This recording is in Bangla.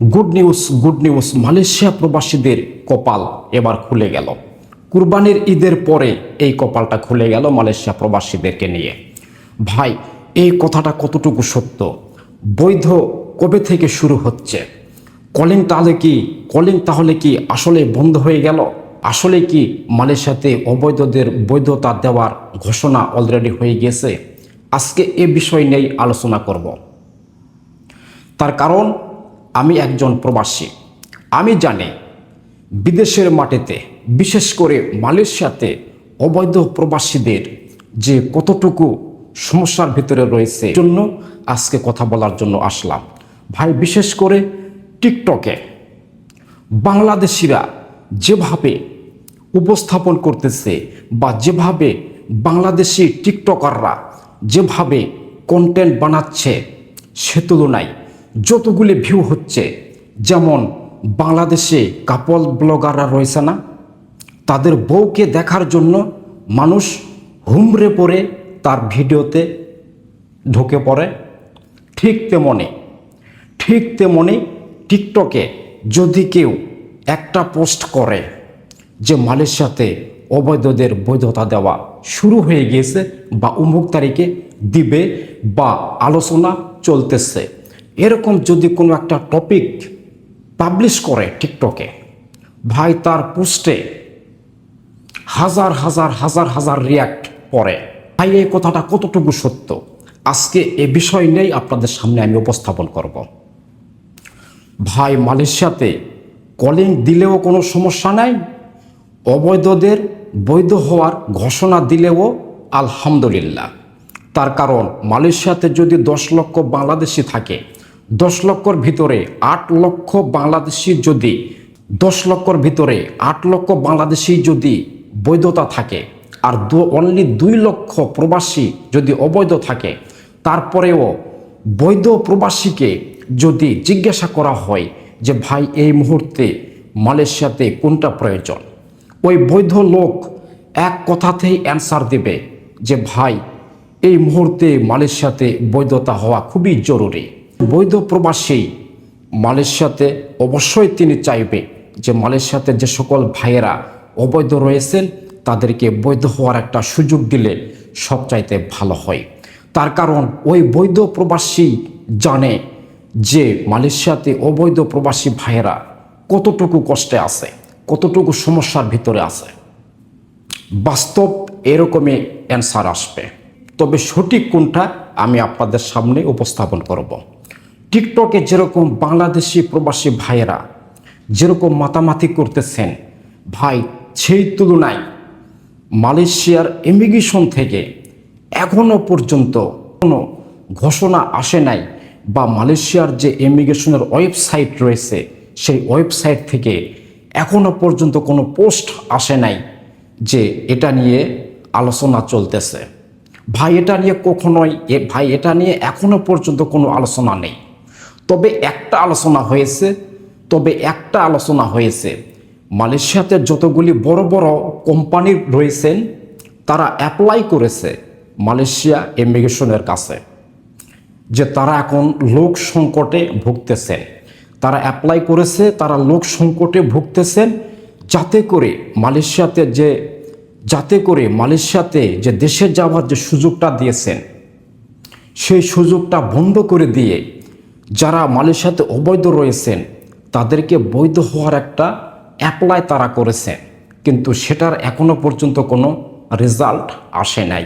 গুড নিউজ মালয়েশিয়া প্রবাসীদের কপাল এবার খুলে গেল। কুরবানির ঈদের পরে এই কপালটা খুলে গেল মালয়েশিয়া প্রবাসীদেরকে নিয়ে। ভাই, এই কথাটা কতটুকু সত্য? বৈধ কবে থেকে শুরু হচ্ছে? কলিং তাহলে কি আসলে বন্ধ হয়ে গেল? আসলে কি মালয়েশিয়াতে অবৈধদের বৈধতা দেওয়ার ঘোষণা অলরেডি হয়ে গেছে? আজকে এ বিষয় নিয়েই আলোচনা করব। তার কারণ আমি একজন প্রবাসী। আমি জানি বিদেশের মাটিতে, বিশেষ করে মালয়েশিয়াতে অবৈধ প্রবাসীদের যে কতটুকু সমস্যার ভিতরে রয়েছে, জন্য আজকে কথা বলার জন্য আসলাম। ভাই, বিশেষ করে টিকটকে বাংলাদেশিরা যেভাবে উপস্থাপন করতেছে বা যেভাবে বাংলাদেশি টিকটকাররা যেভাবে কন্টেন্ট বানাচ্ছে, সে তুলনায় যতগুলি ভিউ হচ্ছে, যেমন বাংলাদেশে কাপল ব্লগাররা রয়েছে না, তাদের বউকে দেখার জন্য মানুষ হুমড়ে পড়ে তার ভিডিওতে ঢুকে পড়ে। ঠিক তেমনি টিকটকে যদি কেউ একটা পোস্ট করে যে মালয়েশিয়াতে অবৈধদের বৈধতা দেওয়া শুরু হয়ে গিয়েছে বা অমুক তারিখে দিবে বা আলোচনা চলতেছে, এরকম যদি কোনো একটা টপিক পাবলিশ করে টিকটকে, ভাই, তার পোস্টে হাজার রিয়াক্ট করে। ভাই, এই কথাটা কতটুকু সত্য? আজকে এ বিষয় নিয়েই আপনাদের সামনে আমি উপস্থাপন করব। ভাই, মালয়েশিয়াতে কলিং দিলেও কোনো সমস্যা নাই, অবৈধদের বৈধ হওয়ার ঘোষণা দিলেও আলহামদুলিল্লাহ। তার কারণ মালয়েশিয়াতে যদি 10 লক্ষ বাংলাদেশি থাকে, 10 লক্ষর ভিতরে 8 লক্ষ বাংলাদেশি যদি 10 লক্ষর ভিতরে 8 লক্ষ বাংলাদেশি যদি বৈধতা থাকে, আর অনলি 2 লক্ষ প্রবাসী যদি অবৈধ থাকে, তারপরেও বৈধ প্রবাসীকে যদি জিজ্ঞাসা করা হয় যে ভাই, এই মুহূর্তে মালয়েশিয়াতে কোনটা প্রয়োজন, ওই বৈধ লোক এক কথাতেই অ্যান্সার দেবে যে ভাই, এই মুহূর্তে মালয়েশিয়াতে বৈধতা হওয়া খুবই জরুরি। বৈধ প্রবাসী মালয়েশিয়াতে অবশ্যই তিনি চাইবে যে মালয়েশিয়াতে যে সকল ভাইয়েরা অবৈধ রয়েছেন তাদেরকে বৈধ হওয়ার একটা সুযোগ দিলে সবচাইতে ভালো হয়। তার কারণ ওই বৈধ প্রবাসী জানে যে মালয়েশিয়াতে অবৈধ প্রবাসী ভাইয়েরা কতটুকু কষ্টে আছে, কতটুকু সমস্যার ভিতরে আছে। বাস্তব এরকমই অ্যান্সার আসবে। তবে সঠিক কোনটা আমি আপনাদের সামনে উপস্থাপন করব। টিকটকে যেরকম বাংলাদেশি প্রবাসী ভাইয়েরা যেরকম মাতামাতি করতেছেন, ভাই, সেই তুলনায় মালয়েশিয়ার ইমিগ্রেশন থেকে এখনো পর্যন্ত কোনো ঘোষণা আসে নাই, বা মালয়েশিয়ার যে ইমিগ্রেশনের ওয়েবসাইট রয়েছে সেই ওয়েবসাইট থেকে এখনো পর্যন্ত কোনো পোস্ট আসে নাই যে এটা নিয়ে আলোচনা চলতেছে। ভাই, এটা নিয়ে এখনো পর্যন্ত কোনো আলোচনা নেই। তবে একটা আলোচনা হয়েছে মালয়েশিয়াতে যতগুলি বড় বড় কোম্পানি রয়েছেন তারা অ্যাপ্লাই করেছে মালয়েশিয়া ইমিগ্রেশনের কাছে যে তারা এখন লোক সংকটে ভুগতেছেন। তারা অ্যাপ্লাই করেছে, তারা লোক সংকটে ভুগতেছেন, যাতে করে মালয়েশিয়াতে যে দেশে যাওয়ার যে সুযোগটা দিয়েছেন সেই সুযোগটা বন্ধ করে দিয়ে যারা মালয়েশিয়াতে অবৈধ রয়েছেন তাদেরকে বৈধ হওয়ার একটা অ্যাপ্লাই তারা করেছেন, কিন্তু সেটার এখনো পর্যন্ত কোনো রেজাল্ট আসে নাই।